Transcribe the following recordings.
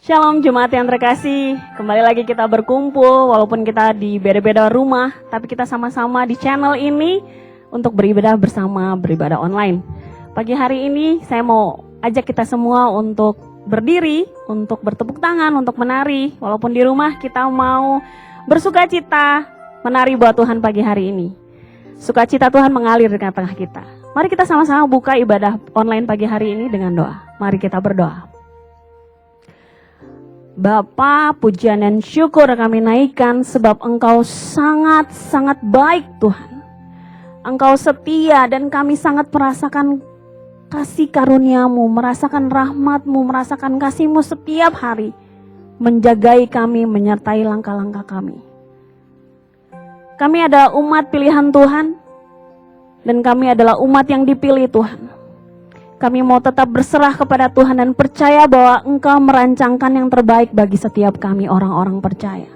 Shalom jemaat yang terkasih, kembali lagi kita berkumpul walaupun kita di beda-beda rumah, tapi kita sama-sama di channel ini untuk beribadah bersama, beribadah online. Pagi hari ini saya mau ajak kita semua untuk berdiri, untuk bertepuk tangan, untuk menari. Walaupun di rumah kita mau bersukacita menari buat Tuhan pagi hari ini. Sukacita Tuhan mengalir di tengah kita. Mari kita sama-sama buka ibadah online pagi hari ini dengan doa. Mari kita berdoa. Bapa, pujian dan syukur kami naikkan sebab Engkau sangat-sangat baik Tuhan. Engkau setia dan kami sangat merasakan kasih karunia-Mu, merasakan rahmat-Mu, merasakan kasih-Mu setiap hari. Menjagai kami, menyertai langkah-langkah kami. Kami adalah umat pilihan Tuhan dan kami adalah umat yang dipilih Tuhan. Kami mau tetap berserah kepada Tuhan dan percaya bahwa Engkau merancangkan yang terbaik bagi setiap kami orang-orang percaya.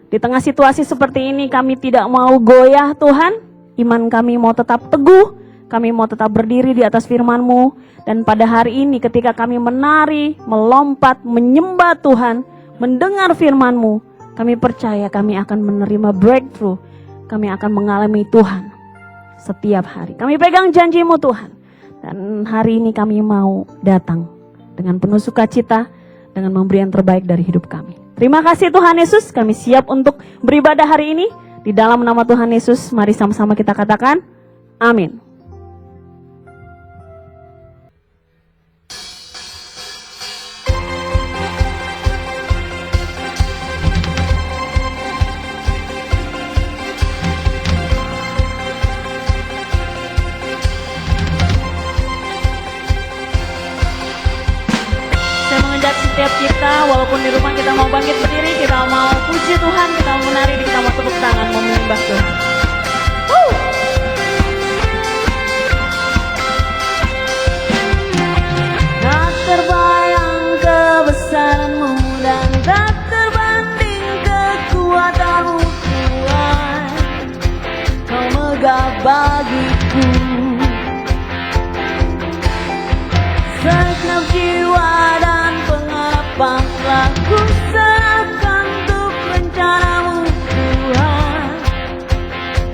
Di tengah situasi seperti ini kami tidak mau goyah Tuhan. Iman kami mau tetap teguh. Kami mau tetap berdiri di atas firman-Mu. Dan pada hari ini ketika kami menari, melompat, menyembah Tuhan, mendengar firman-Mu, kami percaya kami akan menerima breakthrough. Kami akan mengalami Tuhan setiap hari. Kami pegang janji-Mu Tuhan. Dan hari ini kami mau datang dengan penuh sukacita, dengan memberi yang terbaik dari hidup kami. Terima kasih Tuhan Yesus, kami siap untuk beribadah hari ini. Di dalam nama Tuhan Yesus, mari sama-sama kita katakan, amin. Setiap kita, walaupun di rumah kita mau bangkit berdiri, kita mau puji Tuhan, kita mau menari, kita mau tepuk tangan, mau menyembah Tuhan. Tak terbayang kebesaran-Mu dan tak terbanding kekuatan-Mu Tuhan. Kau megah bagiku segenap jiwa dan pengharapanlah ku serahkan untuk rencana-Mu Tuhan.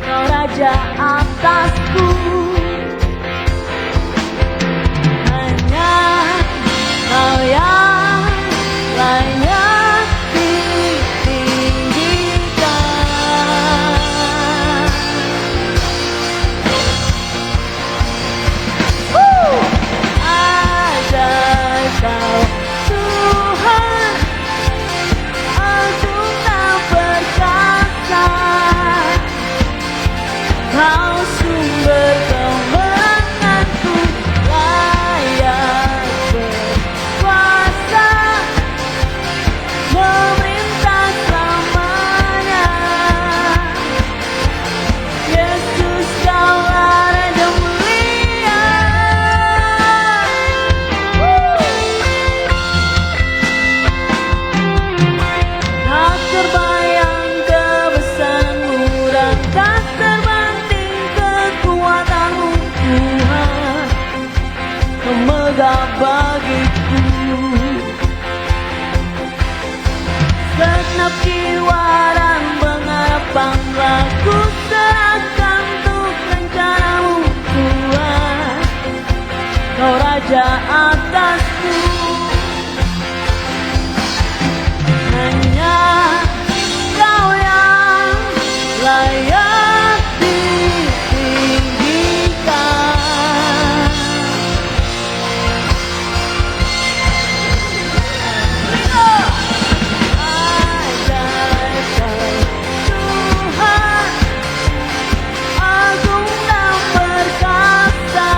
Kau Raja atasku, hanya Kau yang layak ditinggikan. Ajaib Kau Tuhan, agung dan perkasa. Kau sumber kemenanganku, layak berkuasa, memerintah selamanya. Yesus Kaulah Raja mulia. Tak terbayang kebesaran-Mu dan tak terbanding kekuatan-Mu Tuhan. Kau megah bagiku segenap jiwa dan pengharapanlah ku serahkan untuk rencana-Mu Tuhan. Kau Raja atasku, hanya Kau yang layak ditinggikan. Ajaib Kau Tuhan, agung dan perkasa.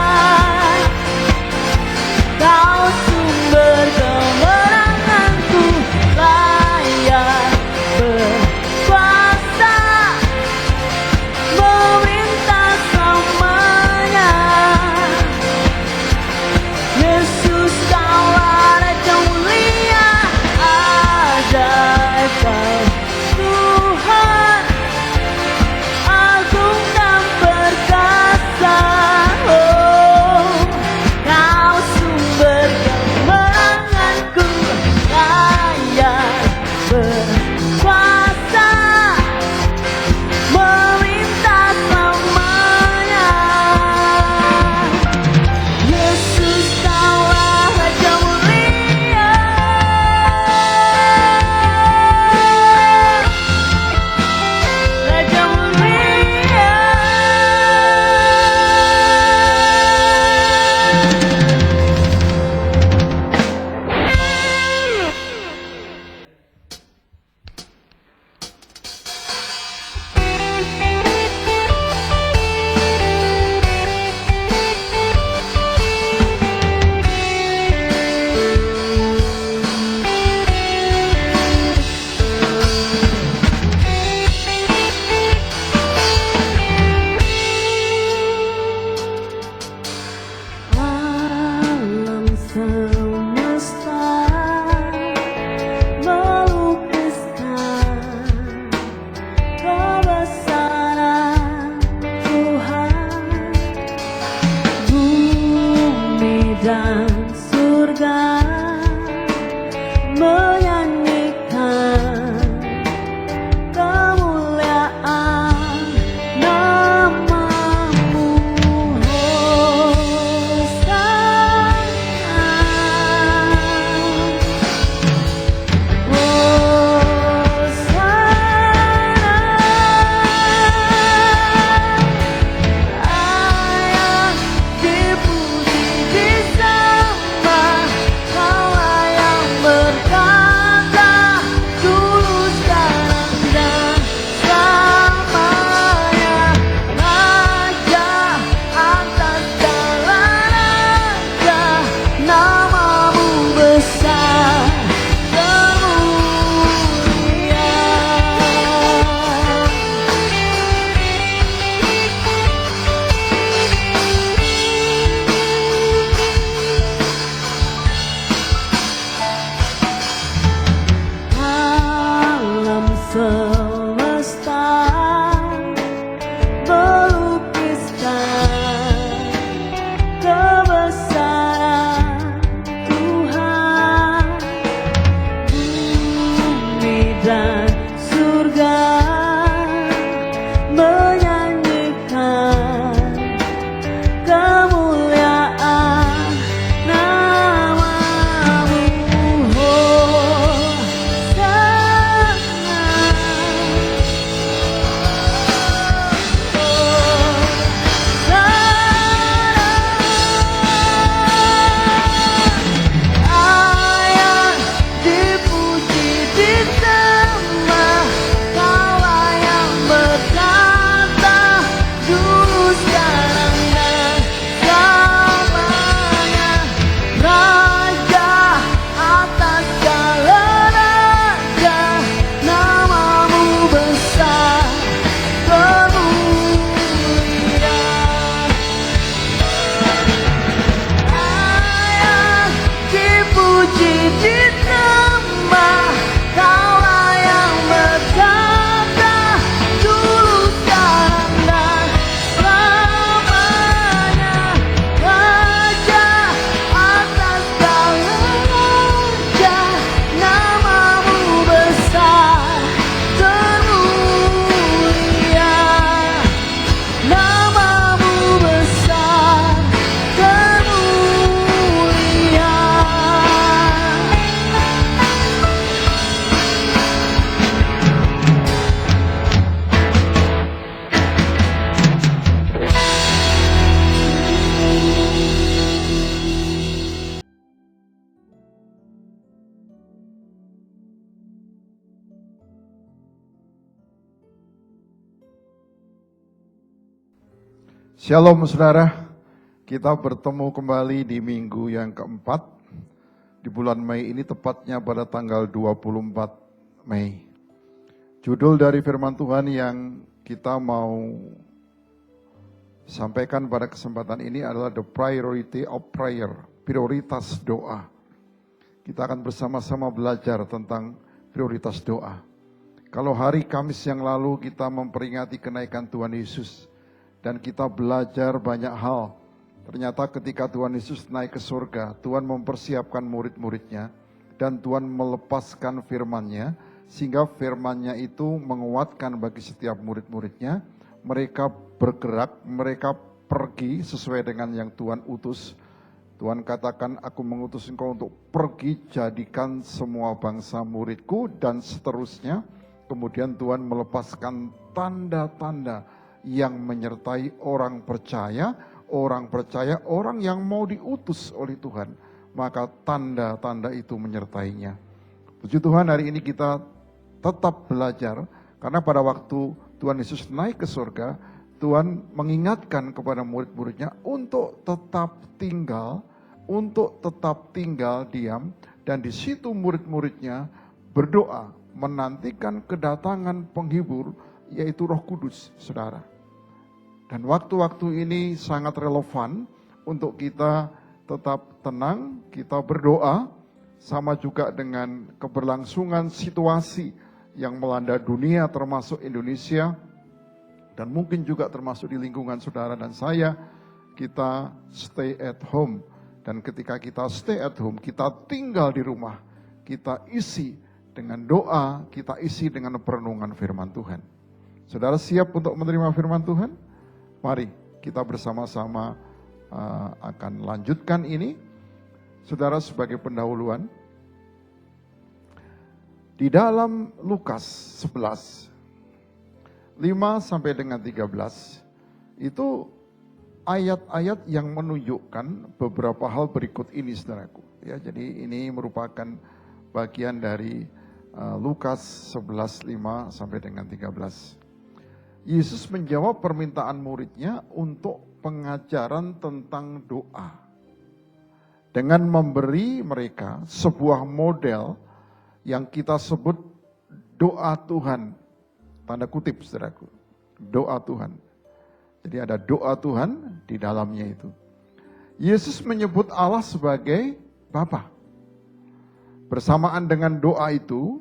semesta melukiskan kebesaran Tuhan. Bumi dan surga menyanyikan kemuliaan nama-Mu. Ayat dipuji disembah, Kaulah yang berkata dulu sekarang dan selamanya. Raja atas segala raja, nama-Mu besar termulia. Ayat dipuji disembah, Kaulah yang berkata dulu sekarang dan selamanya. Raja atas segala raja, nama-Mu besar termulia. Nama-Mu besar termulia. Shalom saudara, kita bertemu kembali di minggu yang keempat di bulan Mei ini, tepatnya pada tanggal 24 Mei. Judul dari firman Tuhan yang kita mau sampaikan pada kesempatan ini adalah The Priority of Prayer, prioritas doa. Kita akan bersama-sama belajar tentang prioritas doa. Kalau hari Kamis yang lalu kita memperingati kenaikan Tuhan Yesus, dan kita belajar banyak hal. Ternyata ketika Tuhan Yesus naik ke surga, Tuhan mempersiapkan murid-muridnya, dan Tuhan melepaskan firman-Nya, sehingga firman-Nya itu menguatkan bagi setiap murid-muridnya. Mereka bergerak, mereka pergi sesuai dengan yang Tuhan utus. Tuhan katakan, aku mengutus engkau untuk pergi jadikan semua bangsa muridku, dan seterusnya. Kemudian Tuhan melepaskan tanda-tanda yang menyertai orang percaya, orang yang mau diutus oleh Tuhan, maka tanda-tanda itu menyertainya. Puji Tuhan, hari ini kita tetap belajar, karena pada waktu Tuhan Yesus naik ke surga, Tuhan mengingatkan kepada murid-muridnya untuk tetap tinggal diam, dan di situ murid-muridnya berdoa, menantikan kedatangan penghibur, yaitu Roh Kudus, saudara. Dan waktu-waktu ini sangat relevan untuk kita tetap tenang, kita berdoa, sama juga dengan keberlangsungan situasi yang melanda dunia termasuk Indonesia, dan mungkin juga termasuk di lingkungan saudara dan saya. Kita stay at home, dan ketika kita stay at home, kita tinggal di rumah, kita isi dengan doa, kita isi dengan perenungan firman Tuhan. Saudara siap untuk menerima firman Tuhan? Mari kita bersama-sama akan lanjutkan ini. Saudara, sebagai pendahuluan, di dalam Lukas 11, 5 sampai dengan 13, itu ayat-ayat yang menunjukkan beberapa hal berikut ini, saudaraku. Ya, jadi ini merupakan bagian dari Lukas 11, 5 sampai dengan 13. Yesus menjawab permintaan muridnya untuk pengajaran tentang doa, dengan memberi mereka sebuah model yang kita sebut doa Tuhan, tanda kutip saudaraku, doa Tuhan. Jadi ada doa Tuhan di dalamnya itu. Yesus menyebut Allah sebagai Bapa. Bersamaan dengan doa itu,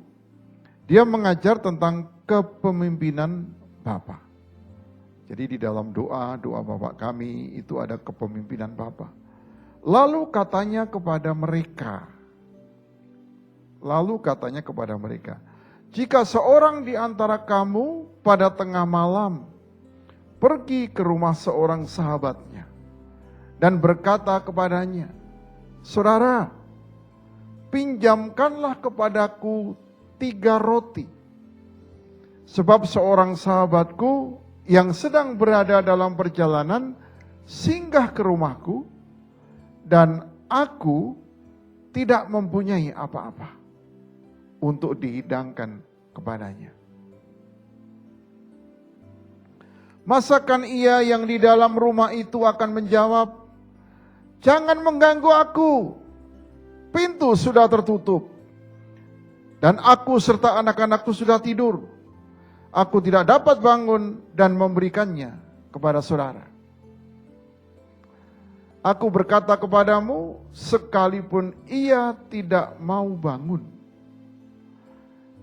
dia mengajar tentang kepemimpinan Bapa. Jadi di dalam doa Bapa kami itu ada kepemimpinan Bapa. Lalu katanya kepada mereka, jika seorang di antara kamu pada tengah malam pergi ke rumah seorang sahabatnya dan berkata kepadanya, saudara, pinjamkanlah kepadaku 3 roti. Sebab seorang sahabatku yang sedang berada dalam perjalanan singgah ke rumahku dan aku tidak mempunyai apa-apa untuk dihidangkan kepadanya. Masakan ia yang di dalam rumah itu akan menjawab, jangan mengganggu aku, pintu sudah tertutup, dan aku serta anak-anakku sudah tidur. Aku tidak dapat bangun dan memberikannya kepada saudara. Aku berkata kepadamu, sekalipun ia tidak mau bangun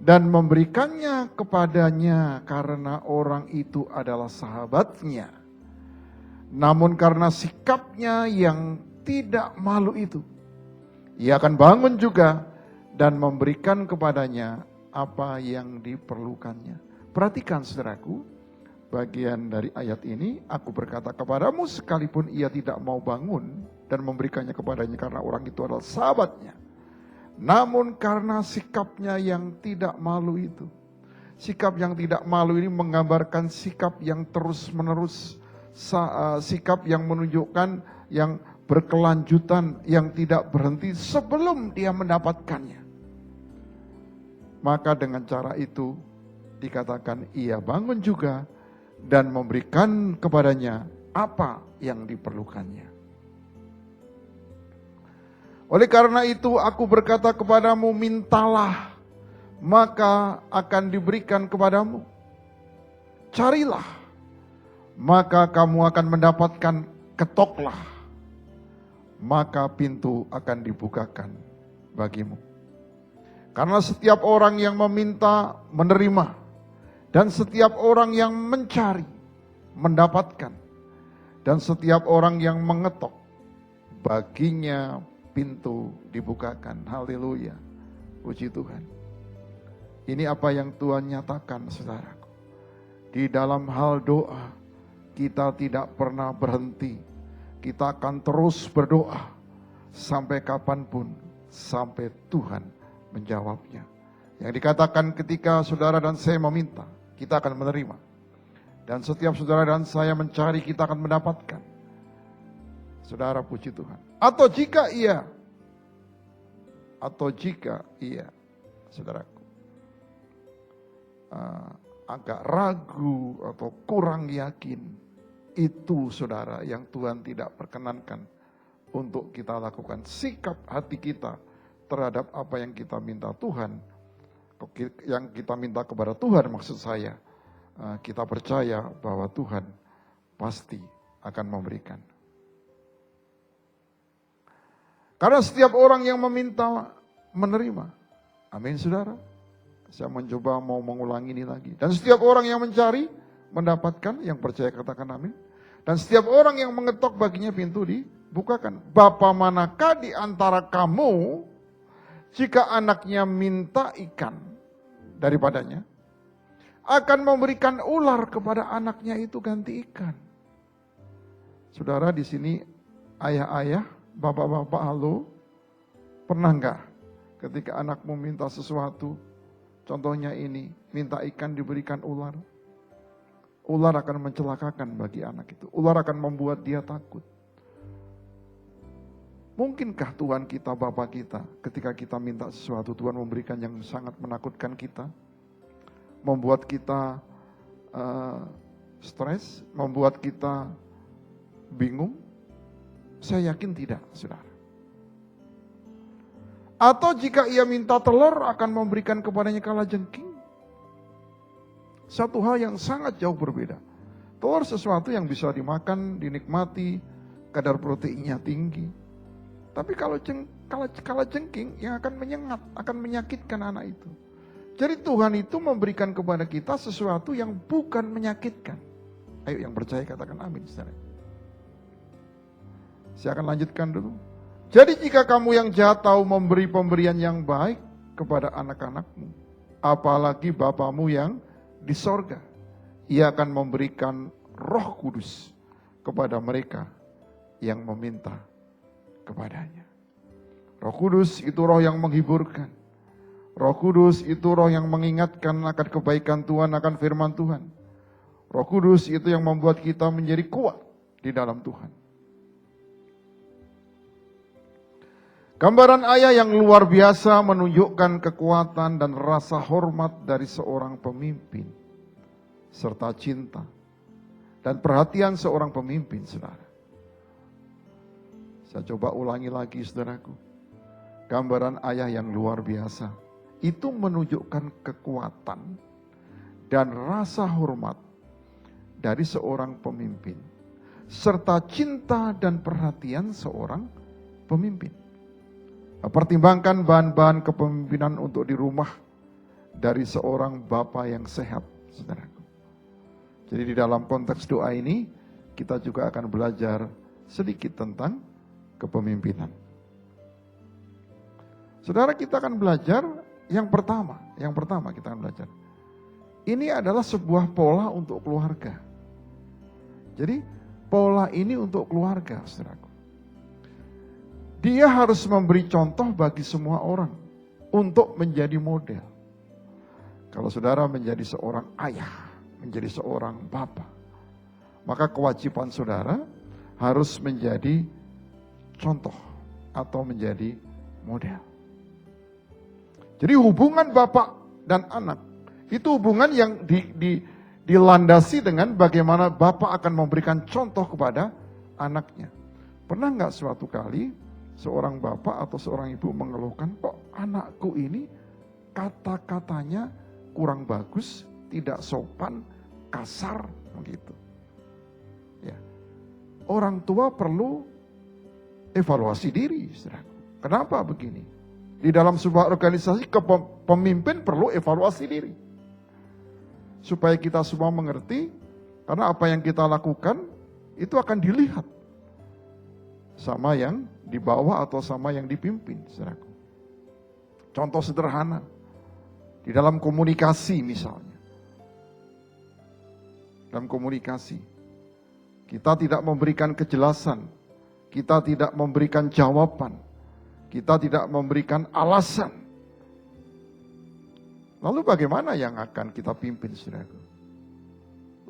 dan memberikannya kepadanya karena orang itu adalah sahabatnya, namun karena sikapnya yang tidak malu itu, ia akan bangun juga dan memberikan kepadanya apa yang diperlukannya. Perhatikan saudaraku, bagian dari ayat ini, aku berkata kepadamu sekalipun ia tidak mau bangun dan memberikannya kepadanya karena orang itu adalah sahabatnya, namun karena sikapnya yang tidak malu itu. Sikap yang tidak malu ini menggambarkan sikap yang terus menerus, sikap yang menunjukkan yang berkelanjutan, yang tidak berhenti sebelum dia mendapatkannya. Maka dengan cara itu dikatakan ia bangun juga dan memberikan kepadanya apa yang diperlukannya. Oleh karena itu aku berkata kepadamu, mintalah maka akan diberikan kepadamu. Carilah maka kamu akan mendapatkan, ketoklah maka pintu akan dibukakan bagimu. Karena setiap orang yang meminta menerima, dan setiap orang yang mencari mendapatkan, dan setiap orang yang mengetok baginya pintu dibukakan. Haleluya, puji Tuhan. Ini apa yang Tuhan nyatakan saudaraku. Di dalam hal doa kita tidak pernah berhenti. Kita akan terus berdoa sampai kapanpun, sampai Tuhan menjawabnya. Yang dikatakan ketika saudara dan saya meminta, kita akan menerima. Dan setiap saudara dan saya mencari, kita akan mendapatkan. Saudara, puji Tuhan. Atau jika iya, saudaraku, agak ragu atau kurang yakin, itu saudara yang Tuhan tidak perkenankan untuk kita lakukan. Sikap hati kita terhadap apa yang kita minta Tuhan, yang kita minta kepada Tuhan, maksud saya, kita percaya bahwa Tuhan pasti akan memberikan. Karena setiap orang yang meminta menerima. Amin saudara. Saya mencoba mau mengulangi ini lagi. Dan setiap orang yang mencari mendapatkan, yang percaya katakan amin. Dan setiap orang yang mengetok baginya pintu dibukakan. Bapa manakah di antara kamu jika anaknya minta ikan daripadanya, akan memberikan ular kepada anaknya itu ganti ikan? Saudara, di sini ayah-ayah, bapak-bapak, halo, pernah enggak ketika anakmu minta sesuatu, contohnya ini, minta ikan diberikan ular? Ular akan mencelakakan bagi anak itu. Ular akan membuat dia takut. Mungkinkah Tuhan kita, Bapa kita, ketika kita minta sesuatu, Tuhan memberikan yang sangat menakutkan kita? Membuat kita stres? Membuat kita bingung? Saya yakin tidak, saudara. Atau jika ia minta telur, akan memberikan kepadanya kalajengking? Satu hal yang sangat jauh berbeda. Telur sesuatu yang bisa dimakan, dinikmati, kadar proteinnya tinggi. Tapi kalau kalajengking yang akan menyengat, akan menyakitkan anak itu. Jadi Tuhan itu memberikan kepada kita sesuatu yang bukan menyakitkan. Ayo yang percaya katakan amin. Saudara. Saya akan lanjutkan dulu. Jadi jika kamu yang jahat tahu memberi pemberian yang baik kepada anak-anakmu, apalagi Bapamu yang di sorga, Ia akan memberikan Roh Kudus kepada mereka yang meminta kepadanya. Roh Kudus itu roh yang menghiburkan. Roh Kudus itu roh yang mengingatkan akan kebaikan Tuhan, akan firman Tuhan. Roh Kudus itu yang membuat kita menjadi kuat di dalam Tuhan. Gambaran ayah yang luar biasa menunjukkan kekuatan dan rasa hormat dari seorang pemimpin, serta cinta dan perhatian seorang pemimpin, saudara. Saya coba ulangi lagi, saudaraku. Gambaran ayah yang luar biasa itu menunjukkan kekuatan dan rasa hormat dari seorang pemimpin, serta cinta dan perhatian seorang pemimpin. Pertimbangkan bahan-bahan kepemimpinan untuk di rumah dari seorang bapa yang sehat, saudaraku. Jadi di dalam konteks doa ini, kita juga akan belajar sedikit tentang kepemimpinan. Saudara, kita akan belajar yang pertama kita akan belajar. Ini adalah sebuah pola untuk keluarga. Jadi pola ini untuk keluarga, saudaraku. Dia harus memberi contoh bagi semua orang untuk menjadi model. Kalau saudara menjadi seorang ayah, menjadi seorang bapa, maka kewajiban saudara harus menjadi contoh atau menjadi model. Jadi hubungan bapak dan anak itu hubungan yang dilandasi dengan bagaimana bapak akan memberikan contoh kepada anaknya. Pernah nggak suatu kali seorang bapak atau seorang ibu mengeluhkan, kok anakku ini kata-katanya kurang bagus, tidak sopan, kasar, begitu. Ya. Orang tua perlu evaluasi diri, saudaraku. Kenapa begini? Di dalam sebuah organisasi, pemimpin perlu evaluasi diri. Supaya kita semua mengerti, karena apa yang kita lakukan, itu akan dilihat. Sama yang di bawah atau sama yang dipimpin, saudaraku. Contoh sederhana, di dalam komunikasi misalnya. Dalam komunikasi, kita tidak memberikan kejelasan, kita tidak memberikan jawaban, kita tidak memberikan alasan. Lalu bagaimana yang akan kita pimpin, saudaraku?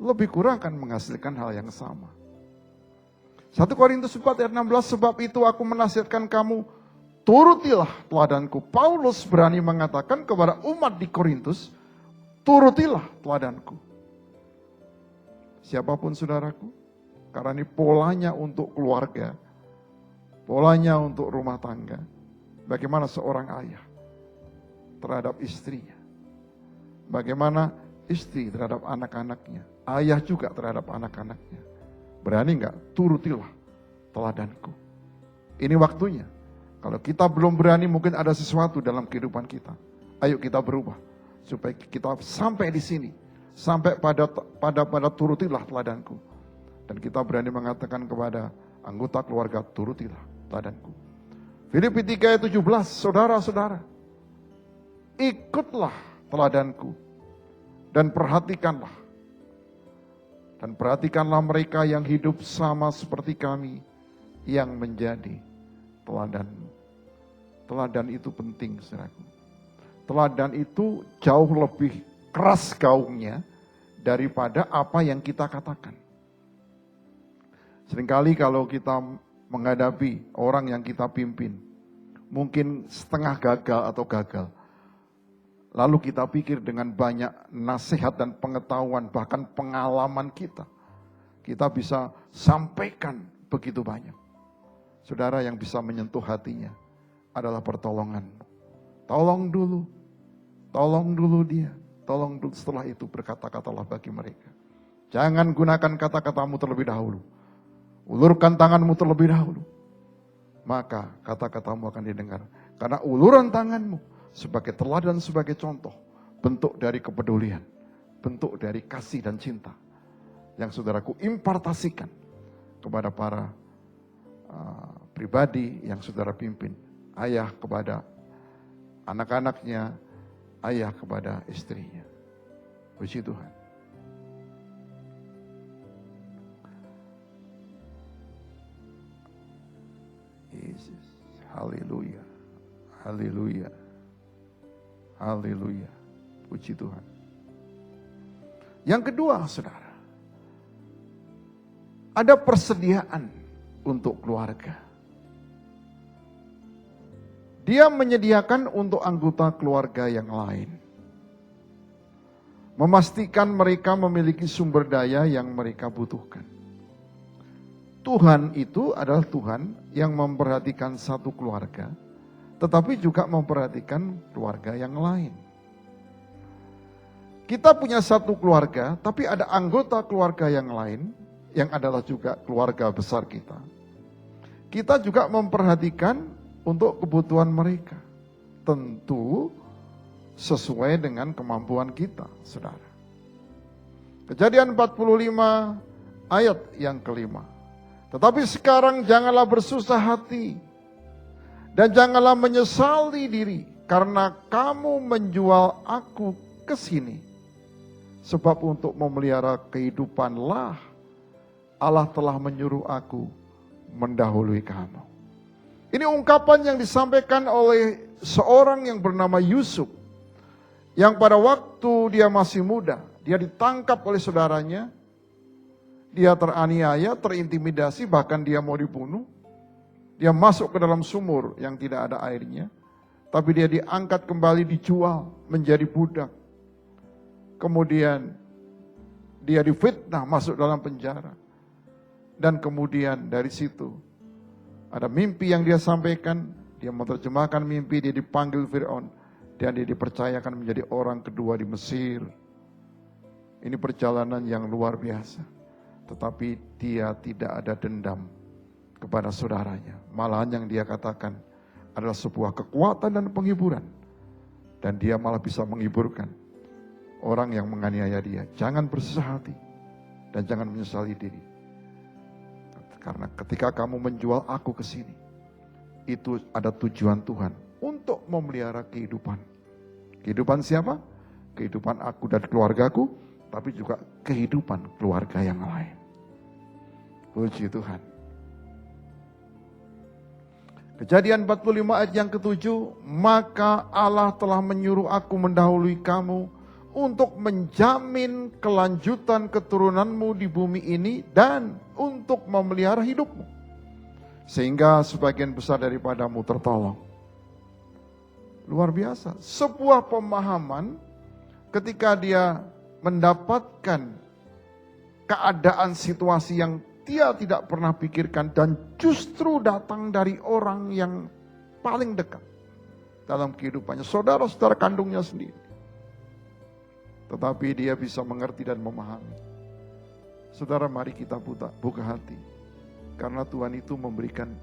Lebih kurang akan menghasilkan hal yang sama. 1 Korintus 4 ayat 16, sebab itu aku menasihatkan kamu, turutilah teladanku. Paulus berani mengatakan kepada umat di Korintus, turutilah teladanku. Siapapun saudaraku, karena ini polanya untuk keluarga, polanya untuk rumah tangga. Bagaimana seorang ayah terhadap istrinya. Bagaimana istri terhadap anak-anaknya. Ayah juga terhadap anak-anaknya. Berani enggak? Turutilah teladanku. Ini waktunya. Kalau kita belum berani, mungkin ada sesuatu dalam kehidupan kita. Ayo kita berubah. Supaya kita sampai di sini. Sampai pada turutilah teladanku. Dan kita berani mengatakan kepada anggota keluarga, turutilah teladanku. Filipi 3 ayat 17, saudara-saudara, ikutlah teladanku. Dan perhatikanlah. Dan perhatikanlah mereka yang hidup sama seperti kami, yang menjadi teladanmu. Teladan itu penting, saudaraku. Teladan itu jauh lebih keras gaungnya daripada apa yang kita katakan. Seringkali kalau kita menghadapi orang yang kita pimpin, mungkin setengah gagal atau gagal. Lalu kita pikir dengan banyak nasihat dan pengetahuan, bahkan pengalaman kita bisa sampaikan begitu banyak. Saudara, yang bisa menyentuh hatinya adalah pertolongan. Tolong dulu dia. Tolong dulu, setelah itu berkata-katalah bagi mereka. Jangan gunakan kata-katamu terlebih dahulu. Ulurkan tanganmu terlebih dahulu. Maka kata-katamu akan didengar. Karena uluran tanganmu sebagai teladan, sebagai contoh, bentuk dari kepedulian, bentuk dari kasih dan cinta yang saudaraku impartasikan kepada para pribadi yang saudara pimpin. Ayah kepada anak-anaknya, ayah kepada istrinya. Puji Tuhan. Yesus, haleluya, haleluya, haleluya. Puji Tuhan. Yang kedua, saudara, ada persediaan untuk keluarga. Dia menyediakan untuk anggota keluarga yang lain. Memastikan mereka memiliki sumber daya yang mereka butuhkan. Tuhan itu adalah Tuhan yang memperhatikan satu keluarga, tetapi juga memperhatikan keluarga yang lain. Kita punya satu keluarga, tapi ada anggota keluarga yang lain, yang adalah juga keluarga besar kita. Kita juga memperhatikan untuk kebutuhan mereka. Tentu sesuai dengan kemampuan kita, saudara. Kejadian 45 ayat yang kelima. Tetapi sekarang janganlah bersusah hati dan janganlah menyesali diri karena kamu menjual aku ke sini. Sebab untuk memelihara kehidupanlah Allah telah menyuruh aku mendahului kamu. Ini ungkapan yang disampaikan oleh seorang yang bernama Yusuf. Yang pada waktu dia masih muda, dia ditangkap oleh saudaranya. Dia teraniaya, terintimidasi, bahkan dia mau dibunuh. Dia masuk ke dalam sumur yang tidak ada airnya. Tapi dia diangkat kembali, dijual menjadi budak. Kemudian dia difitnah, masuk dalam penjara. Dan kemudian dari situ ada mimpi yang dia sampaikan, dia menerjemahkan mimpi, dia dipanggil Fir'aun, dan dia dipercayakan menjadi orang kedua di Mesir. Ini perjalanan yang luar biasa. Tetapi dia tidak ada dendam kepada saudaranya. Malahan yang dia katakan adalah sebuah kekuatan dan penghiburan. Dan dia malah bisa menghiburkan orang yang menganiaya dia. Jangan bersusah hati dan jangan menyesali diri. Karena ketika kamu menjual aku ke sini, itu ada tujuan Tuhan untuk memelihara kehidupan. Kehidupan siapa? Kehidupan aku dan keluargaku, tapi juga kehidupan keluarga yang lain. Puji Tuhan. Kejadian 45 ayat yang ke-7, maka Allah telah menyuruh aku mendahului kamu untuk menjamin kelanjutan keturunanmu di bumi ini dan untuk memelihara hidupmu. Sehingga sebagian besar daripadamu tertolong. Luar biasa. Sebuah pemahaman ketika dia mendapatkan keadaan situasi yang dia tidak pernah pikirkan dan justru datang dari orang yang paling dekat dalam kehidupannya, saudara-saudara kandungnya sendiri. Tetapi dia bisa mengerti dan memahami. Saudara, mari kita buka hati. Karena Tuhan itu memberikan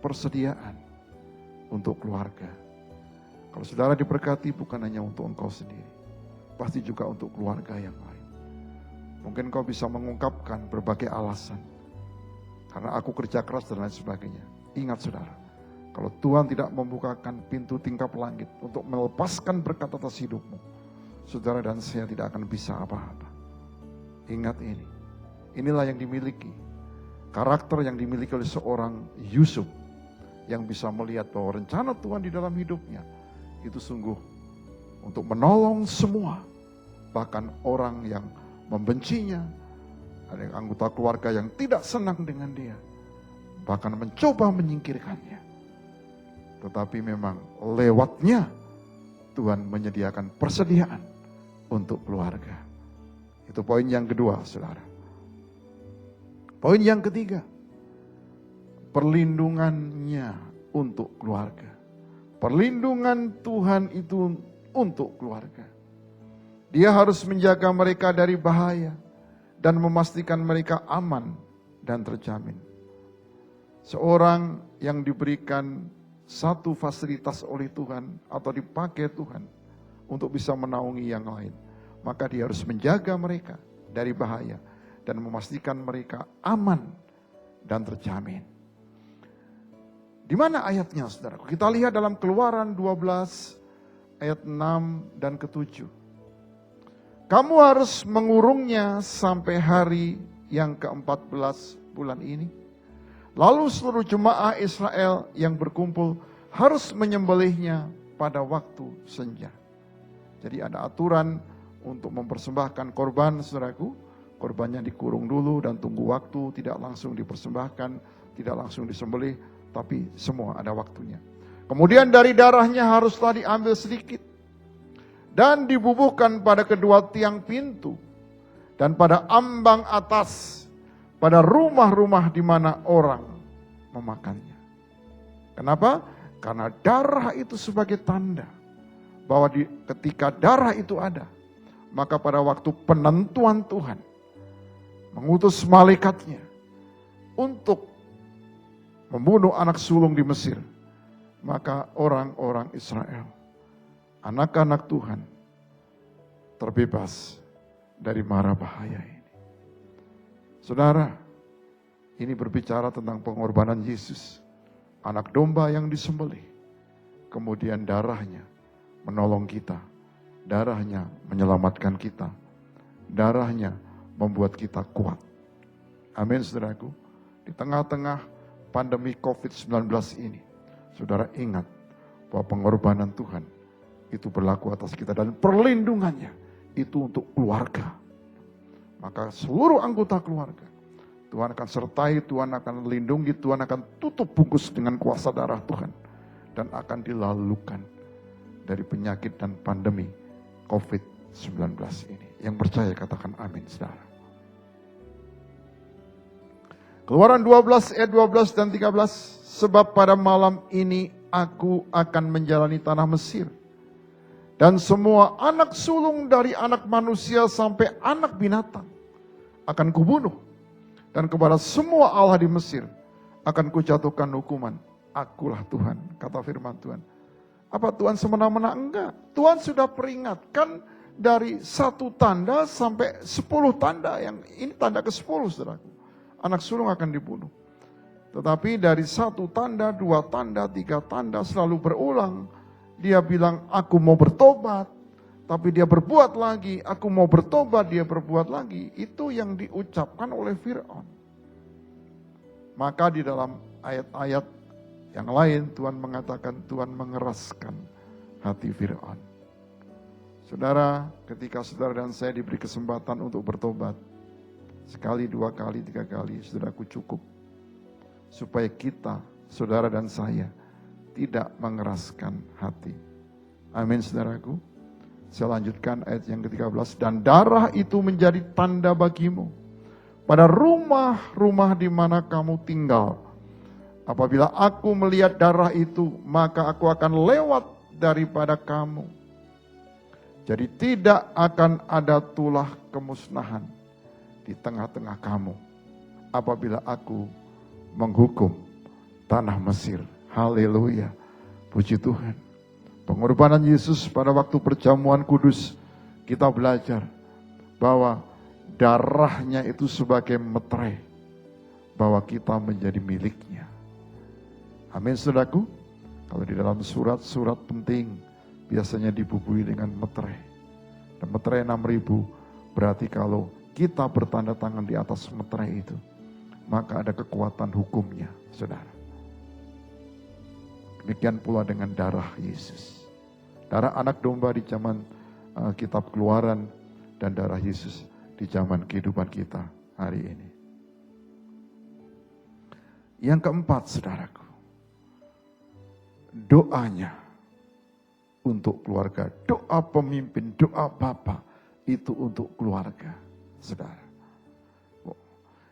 persediaan untuk keluarga. Kalau saudara diberkati bukan hanya untuk engkau sendiri, pasti juga untuk keluarga yang lain. Mungkin kau bisa mengungkapkan berbagai alasan. Karena aku kerja keras dan lain sebagainya. Ingat saudara, kalau Tuhan tidak membukakan pintu tingkap langit untuk melepaskan berkat atas hidupmu, saudara dan saya tidak akan bisa apa-apa. Ingat ini. Inilah yang dimiliki. Karakter yang dimiliki oleh seorang Yusuf. Yang bisa melihat bahwa rencana Tuhan di dalam hidupnya itu sungguh untuk menolong semua. Bahkan orang yang membencinya, ada anggota keluarga yang tidak senang dengan dia, bahkan mencoba menyingkirkannya. Tetapi memang lewatnya Tuhan menyediakan persediaan untuk keluarga. Itu poin yang kedua, saudara. Poin yang ketiga, perlindungannya untuk keluarga. Perlindungan Tuhan itu untuk keluarga. Dia harus menjaga mereka dari bahaya dan memastikan mereka aman dan terjamin. Seorang yang diberikan satu fasilitas oleh Tuhan atau dipakai Tuhan untuk bisa menaungi yang lain. Maka dia harus menjaga mereka dari bahaya dan memastikan mereka aman dan terjamin. Di mana ayatnya, saudaraku? Kita lihat dalam Keluaran 12 ayat 6 dan ke-7. Kamu harus mengurungnya sampai hari yang ke-14 bulan ini. Lalu seluruh jemaah Israel yang berkumpul harus menyembelihnya pada waktu senja. Jadi ada aturan untuk mempersembahkan korban, saudaraku. Korbannya dikurung dulu dan tunggu waktu, tidak langsung dipersembahkan, tidak langsung disembelih, tapi semua ada waktunya. Kemudian dari darahnya haruslah diambil sedikit dan dibubuhkan pada kedua tiang pintu dan pada ambang atas, pada rumah-rumah di mana orang memakannya. Kenapa? Karena darah itu sebagai tanda bahwa ketika darah itu ada, maka pada waktu penentuan Tuhan mengutus malaikatnya untuk membunuh anak sulung di Mesir, maka orang-orang Israel, anak-anak Tuhan, terbebas dari mara bahaya ini. Saudara, ini berbicara tentang pengorbanan Yesus, anak domba yang disembelih, kemudian darahnya menolong kita, darahnya menyelamatkan kita, darahnya membuat kita kuat. Amin, saudaraku. Di tengah-tengah pandemi COVID-19 ini, saudara ingat bahwa pengorbanan Tuhan itu berlaku atas kita dan perlindungannya itu untuk keluarga. Maka seluruh anggota keluarga, Tuhan akan sertai, Tuhan akan lindungi, Tuhan akan tutup bungkus dengan kuasa darah Tuhan. Dan akan dilalukan dari penyakit dan pandemi COVID-19 ini. Yang percaya katakan amin, saudara. Keluaran 12 ayat 12 dan 13. Sebab pada malam ini aku akan menjalani tanah Mesir. Dan semua anak sulung dari anak manusia sampai anak binatang akan kubunuh. Dan kepada semua Allah di Mesir akan kujatuhkan hukuman. Akulah Tuhan, kata firman Tuhan. Apa Tuhan semena-mena? Enggak. Tuhan sudah peringatkan dari 1 tanda sampai 10 tanda. Yang ini tanda ke-10, saudaraku. Anak sulung akan dibunuh. Tetapi dari 1 tanda, 2 tanda, 3 tanda selalu berulang. Dia bilang, aku mau bertobat. Tapi dia berbuat lagi. Aku mau bertobat, dia berbuat lagi. Itu yang diucapkan oleh Fir'aun. Maka di dalam ayat-ayat yang lain Tuhan mengatakan Tuhan mengeraskan hati Fir'aun. Saudara, ketika saudara dan saya diberi kesempatan untuk bertobat, sekali, 2 kali, 3 kali, saudaraku cukup. Supaya kita, saudara dan saya, tidak mengeraskan hati. Amin, saudaraku. Saya lanjutkan ayat yang ke-13. Dan darah itu menjadi tanda bagimu pada rumah-rumah di mana kamu tinggal. Apabila aku melihat darah itu, maka aku akan lewat daripada kamu. Jadi tidak akan ada tulah kemusnahan di tengah-tengah kamu apabila aku menghukum tanah Mesir. Haleluya. Puji Tuhan. Pengorbanan Yesus pada waktu perjamuan kudus, kita belajar bahwa darahnya itu sebagai meterai bahwa kita menjadi miliknya. Amin, saudaraku. Kalau di dalam surat-surat penting biasanya dibubuhi dengan meterai. Dan meterai 6.000 berarti kalau kita bertanda tangan di atas meterai itu, maka ada kekuatan hukumnya, saudara. Demikian pula dengan darah Yesus. Darah anak domba di zaman kitab Keluaran dan darah Yesus di zaman kehidupan kita hari ini. Yang keempat, saudaraku, doanya untuk keluarga, doa pemimpin, doa Bapa itu untuk keluarga, saudara.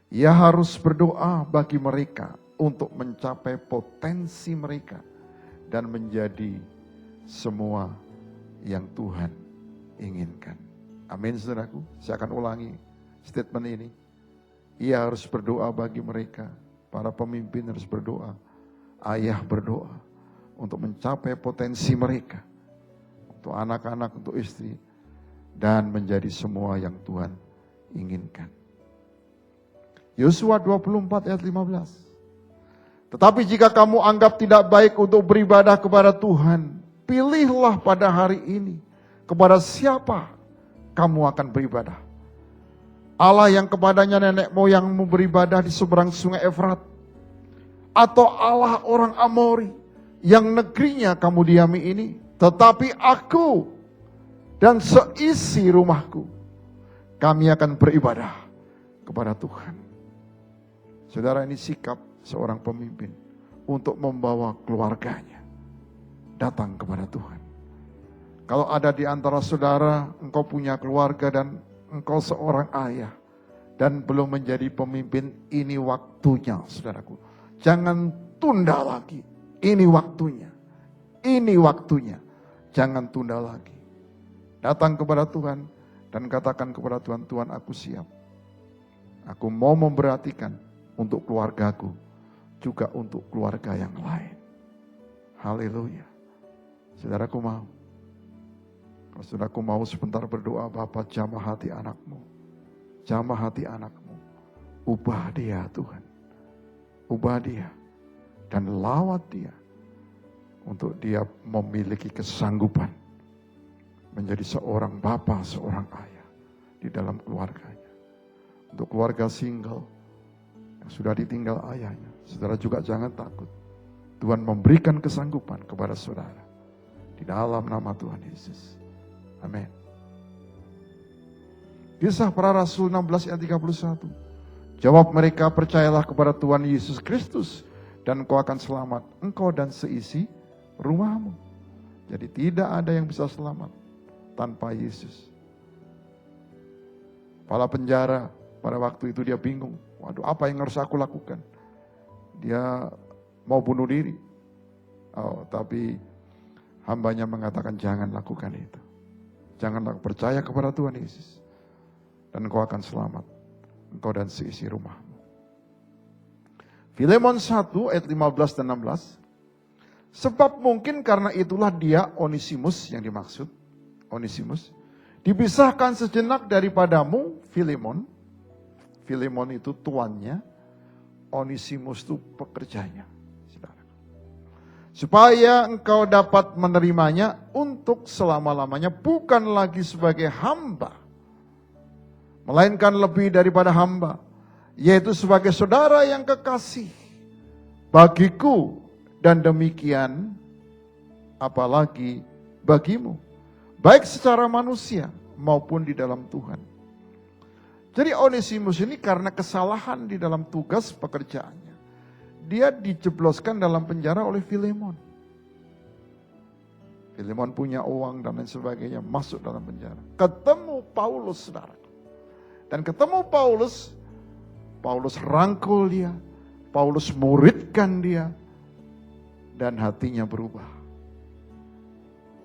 Ia harus berdoa bagi mereka untuk mencapai potensi mereka dan menjadi semua yang Tuhan inginkan. Amin, saudaraku. Saya akan ulangi statement ini. Ia harus berdoa bagi mereka. Para pemimpin harus berdoa. Ayah berdoa untuk mencapai potensi mereka. untuk anak-anak, untuk istri, dan menjadi semua yang Tuhan inginkan. Yosua 24 ayat 15. Tetapi jika kamu anggap tidak baik untuk beribadah kepada Tuhan, pilihlah pada hari ini kepada siapa kamu akan beribadah. Allah yang kepadanya nenek moyangmu beribadah di seberang sungai Efrat, atau Allah orang Amori yang negerinya kamu diami ini. Tetapi aku dan seisi rumahku, kami akan beribadah kepada Tuhan. Saudara, ini sikap seorang pemimpin untuk membawa keluarganya datang kepada Tuhan. Kalau ada di antara saudara, engkau punya keluarga dan engkau seorang ayah dan belum menjadi pemimpin, ini waktunya, saudaraku. Jangan tunda lagi. Ini waktunya. Ini waktunya. Jangan tunda lagi. Datang kepada Tuhan dan katakan kepada Tuhan, Tuhan, aku siap. Aku mau memperhatikan untuk keluargaku, juga untuk keluarga yang lain. Haleluya. Saudaraku mau. Kalau saudaraku mau sebentar berdoa, Bapa, jamah hati anakmu. Jamah hati anakmu. Ubah dia, Tuhan. Ubah dia. Dan lawat dia. Untuk dia memiliki kesanggupan. Menjadi seorang bapa, seorang ayah. Di dalam keluarganya. Untuk keluarga single. Yang sudah ditinggal ayahnya. Saudara juga jangan takut. Tuhan memberikan kesanggupan kepada saudara. Di dalam nama Tuhan Yesus. Amin. Kisah para Rasul 16 ayat 31. Jawab mereka, percayalah kepada Tuhan Yesus Kristus. Dan engkau akan selamat. Engkau dan seisi rumahmu. Jadi tidak ada yang bisa selamat tanpa Yesus. Kepala penjara pada waktu itu dia bingung. Waduh, apa yang harus aku lakukan? Dia mau bunuh diri. Tapi hambanya mengatakan jangan lakukan itu. Janganlah percaya kepada Tuhan Yesus. Dan engkau akan selamat. Engkau dan seisi rumahmu. Filemon 1 ayat 15 dan 16. Sebab mungkin karena itulah dia, Onesimus yang dimaksud. Onesimus. Dipisahkan sejenak daripadamu, Filemon. Filemon itu tuannya. Onesimus itu pekerjanya. Supaya engkau dapat menerimanya untuk selama-lamanya, bukan lagi sebagai hamba, melainkan lebih daripada hamba, yaitu sebagai saudara yang kekasih bagiku, dan demikian apalagi bagimu, baik secara manusia maupun di dalam Tuhan. Jadi Onesimus ini karena kesalahan di dalam tugas pekerjaannya, dia dijebloskan dalam penjara oleh Filemon. Filemon punya uang dan lain sebagainya, masuk dalam penjara. Ketemu Paulus, saudara. Dan ketemu Paulus, Paulus rangkul dia, Paulus muridkan dia, dan hatinya berubah.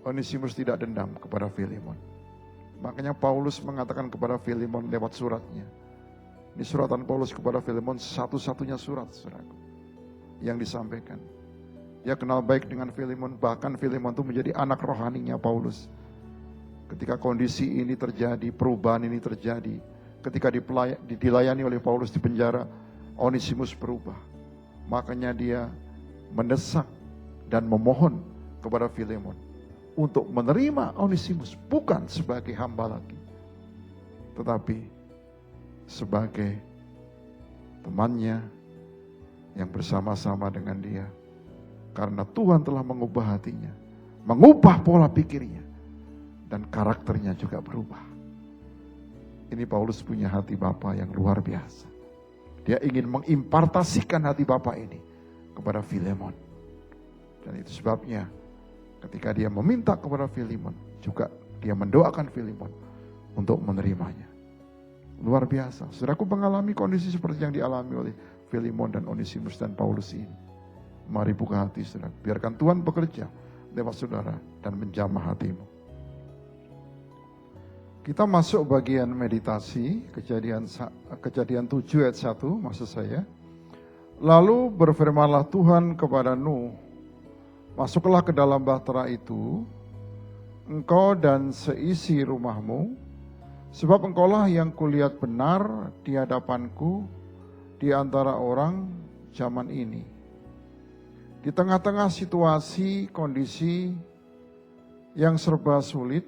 Onesimus tidak dendam kepada Filemon. Makanya Paulus mengatakan kepada Filemon lewat suratnya. Ini suratan Paulus kepada Filemon, satu-satunya surat, saudaraku, yang disampaikan. Dia kenal baik dengan Filemon, bahkan Filemon itu menjadi anak rohaninya Paulus. Ketika kondisi ini terjadi, perubahan ini terjadi, ketika dilayani oleh Paulus di penjara, Onesimus berubah. Makanya dia mendesak dan memohon kepada Filemon untuk menerima Onesimus, bukan sebagai hamba lagi, tetapi sebagai temannya yang bersama-sama dengan dia. Karena Tuhan telah mengubah hatinya, mengubah pola pikirnya, dan karakternya juga berubah. Ini Paulus punya hati Bapa yang luar biasa. Dia ingin mengimpartasikan hati Bapa ini kepada Filemon. Dan itu sebabnya ketika dia meminta kepada Filemon, juga dia mendoakan Filemon untuk menerimanya. Luar biasa. Saudaraku mengalami kondisi seperti yang dialami oleh Filemon dan Onesimus dan Paulus ini. Mari buka hati, saudara. Biarkan Tuhan bekerja lewat saudara dan menjamah hatimu. Kita masuk bagian meditasi, kejadian 7 ayat 1 maksud saya. Lalu berfirmanlah Tuhan kepada Nuh, masuklah ke dalam bahtera itu engkau dan seisi rumahmu, sebab engkaulah yang kulihat benar di hadapanku di antara orang zaman ini. Di tengah-tengah situasi, kondisi yang serba sulit,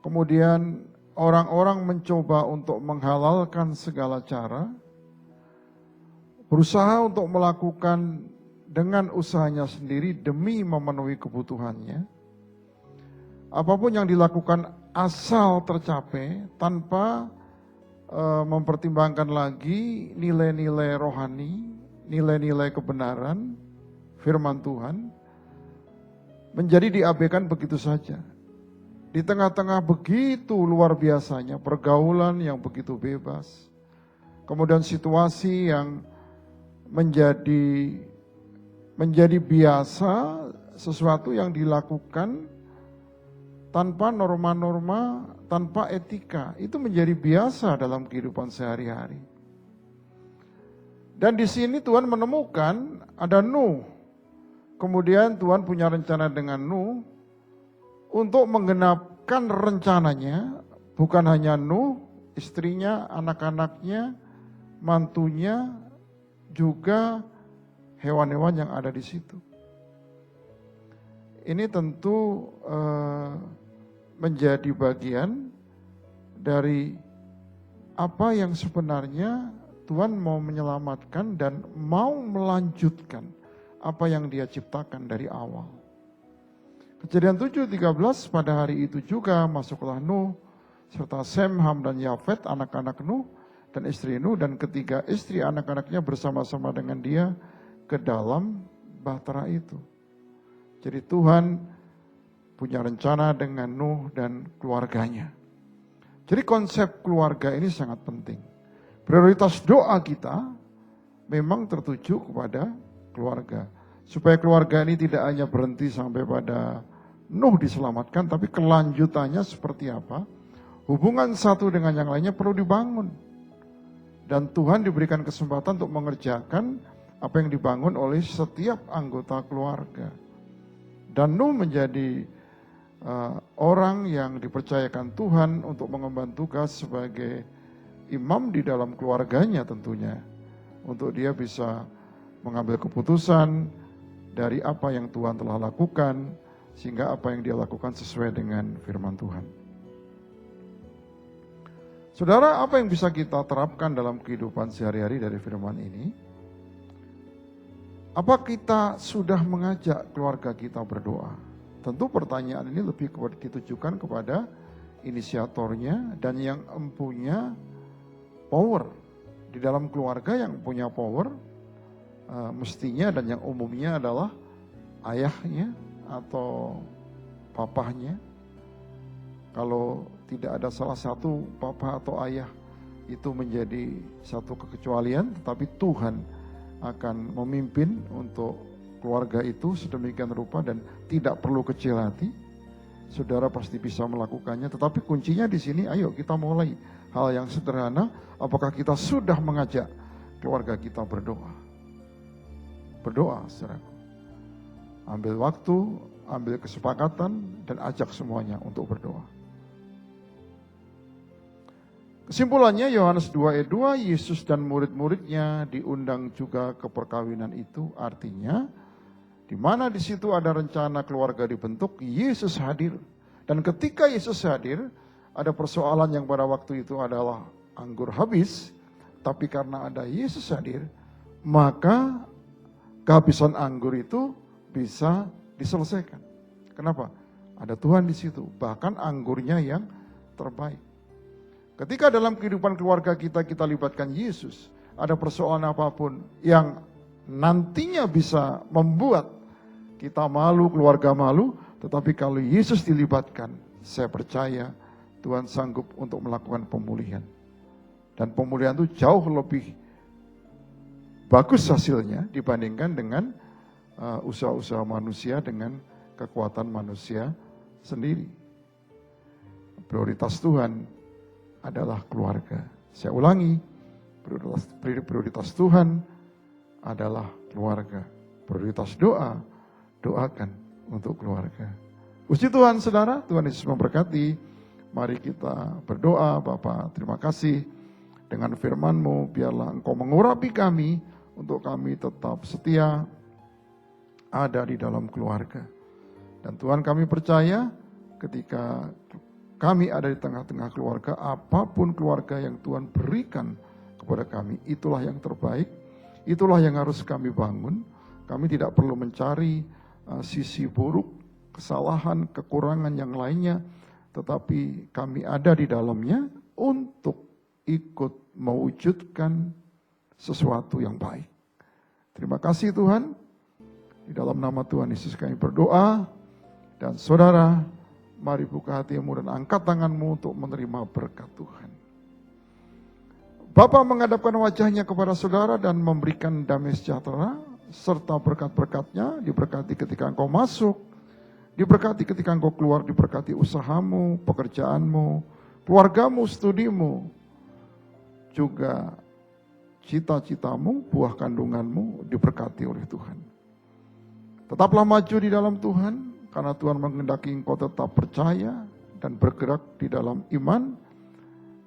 kemudian orang-orang mencoba untuk menghalalkan segala cara, berusaha untuk melakukan dengan usahanya sendiri demi memenuhi kebutuhannya. Apapun yang dilakukan asal tercapai tanpa mempertimbangkan lagi nilai-nilai rohani, nilai-nilai kebenaran, firman Tuhan, menjadi diabaikan begitu saja. Di tengah-tengah begitu luar biasanya pergaulan yang begitu bebas, kemudian situasi yang menjadi biasa, sesuatu yang dilakukan tanpa norma-norma, tanpa etika, itu menjadi biasa dalam kehidupan sehari-hari. Dan di sini Tuhan menemukan ada Nuh. Kemudian Tuhan punya rencana dengan Nuh untuk menggenapkan rencananya, bukan hanya Nuh, istrinya, anak-anaknya, mantunya, juga hewan-hewan yang ada di situ. Ini tentu menjadi bagian dari apa yang sebenarnya Tuhan mau menyelamatkan dan mau melanjutkan apa yang Dia ciptakan dari awal. Kejadian 7:13, pada hari itu juga masuklah Nuh serta Sem, Ham dan Yafet, anak-anak Nuh dan istri Nuh, dan ketiga istri anak-anaknya bersama-sama dengan dia ke dalam bahtera itu. Jadi Tuhan punya rencana dengan Nuh dan keluarganya. Jadi konsep keluarga ini sangat penting. Prioritas doa kita memang tertuju kepada keluarga. Supaya keluarga ini tidak hanya berhenti sampai pada Nuh diselamatkan, tapi kelanjutannya seperti apa? Hubungan satu dengan yang lainnya perlu dibangun. Dan Tuhan diberikan kesempatan untuk mengerjakan apa yang dibangun oleh setiap anggota keluarga. Dan Nuh menjadi orang yang dipercayakan Tuhan untuk mengemban tugas sebagai imam di dalam keluarganya tentunya. Untuk dia bisa mengambil keputusan dari apa yang Tuhan telah lakukan, sehingga apa yang dia lakukan sesuai dengan firman Tuhan. Saudara, apa yang bisa kita terapkan dalam kehidupan sehari-hari dari firman ini? Apa kita sudah mengajak keluarga kita berdoa? Tentu pertanyaan ini lebih ditujukan kepada inisiatornya dan yang mempunyai power. Di dalam keluarga yang punya power mestinya dan yang umumnya adalah ayahnya atau papahnya. Kalau tidak ada salah satu papa atau ayah, itu menjadi satu kekecualian, tetapi Tuhan akan memimpin untuk keluarga itu sedemikian rupa dan tidak perlu kecil hati. Saudara pasti bisa melakukannya, tetapi kuncinya di sini, ayo kita mulai hal yang sederhana. Apakah kita sudah mengajak keluarga kita berdoa? Berdoa, saudaraku. Ambil waktu, ambil kesepakatan, dan ajak semuanya untuk berdoa. Kesimpulannya Yohanes 2 ayat 2, Yesus dan murid-muridnya diundang juga ke perkawinan itu, artinya di mana di situ ada rencana keluarga dibentuk, Yesus hadir. Dan ketika Yesus hadir, ada persoalan yang pada waktu itu adalah anggur habis, tapi karena ada Yesus hadir, maka kehabisan anggur itu bisa diselesaikan. Kenapa? Ada Tuhan di situ, bahkan anggurnya yang terbaik. Ketika dalam kehidupan keluarga kita libatkan Yesus, ada persoalan apapun yang nantinya bisa membuat kita malu, keluarga malu, tetapi kalau Yesus dilibatkan, saya percaya Tuhan sanggup untuk melakukan pemulihan. Dan pemulihan itu jauh lebih bagus hasilnya dibandingkan dengan usaha-usaha manusia dengan kekuatan manusia sendiri. Prioritas Tuhan adalah keluarga. Saya ulangi, prioritas Tuhan adalah keluarga. Prioritas doa, doakan untuk keluarga. Puji Tuhan saudara, Tuhan Yesus memberkati. Mari kita berdoa. Bapa, terima kasih dengan firman-Mu, biarlah Engkau mengurapi kami, untuk kami tetap setia ada di dalam keluarga. Dan Tuhan, kami percaya ketika kami ada di tengah-tengah keluarga, apapun keluarga yang Tuhan berikan kepada kami, itulah yang terbaik, itulah yang harus kami bangun. Kami tidak perlu mencari sisi buruk, kesalahan, kekurangan yang lainnya, tetapi kami ada di dalamnya untuk ikut mewujudkan sesuatu yang baik. Terima kasih Tuhan. Di dalam nama Tuhan Yesus kami berdoa. Dan saudara, mari buka hatimu dan angkat tanganmu untuk menerima berkat Tuhan. Bapa menghadapkan wajahnya kepada saudara dan memberikan damai sejahtera, serta berkat-berkatnya, diberkati ketika engkau masuk, diberkati ketika engkau keluar, diberkati usahamu, pekerjaanmu, keluargamu, studimu, juga cita-citamu, buah kandunganmu diberkati oleh Tuhan. Tetaplah maju di dalam Tuhan, karena Tuhan menghendaki engkau tetap percaya dan bergerak di dalam iman,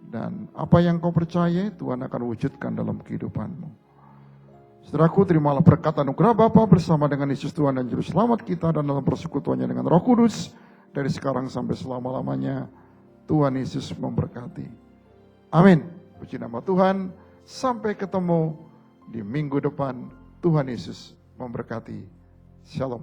dan apa yang kau percaya Tuhan akan wujudkan dalam kehidupanmu. Saudaraku, terimalah berkat anugerah Bapa bersama dengan Yesus Tuhan dan Juru Selamat kita, dan dalam persekutuannya dengan Roh Kudus dari sekarang sampai selama-lamanya. Tuhan Yesus memberkati. Amin. Puji nama Tuhan. Sampai ketemu di minggu depan. Tuhan Yesus memberkati. Shalom.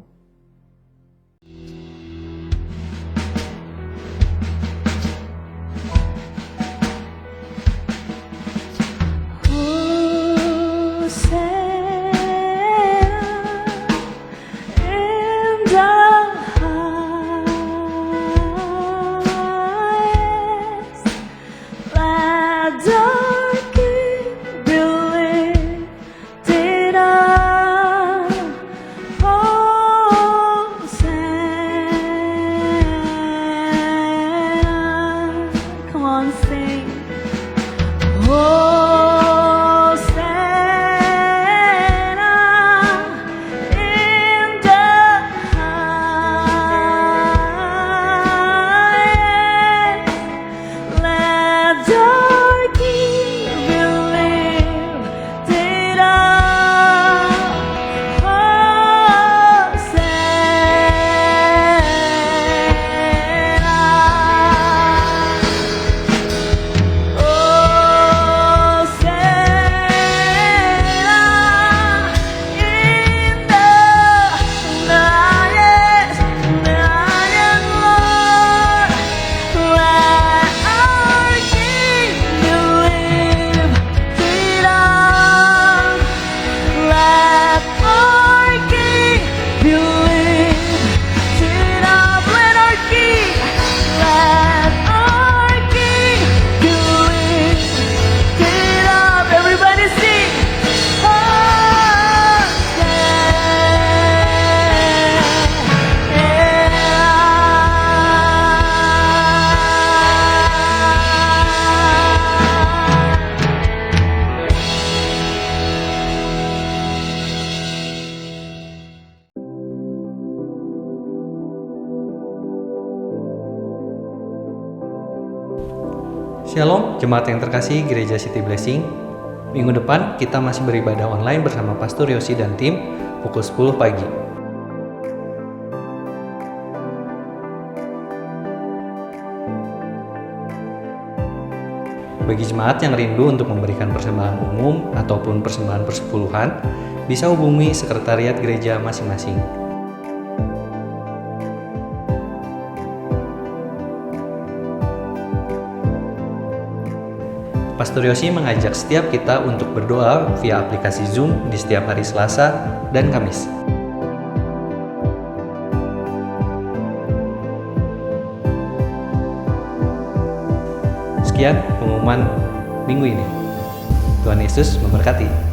Shalom, jemaat yang terkasih Gereja City Blessing. Minggu depan kita masih beribadah online bersama Pastor Yosi dan tim pukul 10 pagi. Bagi jemaat yang rindu untuk memberikan persembahan umum ataupun persembahan persepuluhan, bisa hubungi sekretariat gereja masing-masing. Pastor Yosi mengajak setiap kita untuk berdoa via aplikasi Zoom di setiap hari Selasa dan Kamis. Sekian pengumuman minggu ini. Tuhan Yesus memberkati.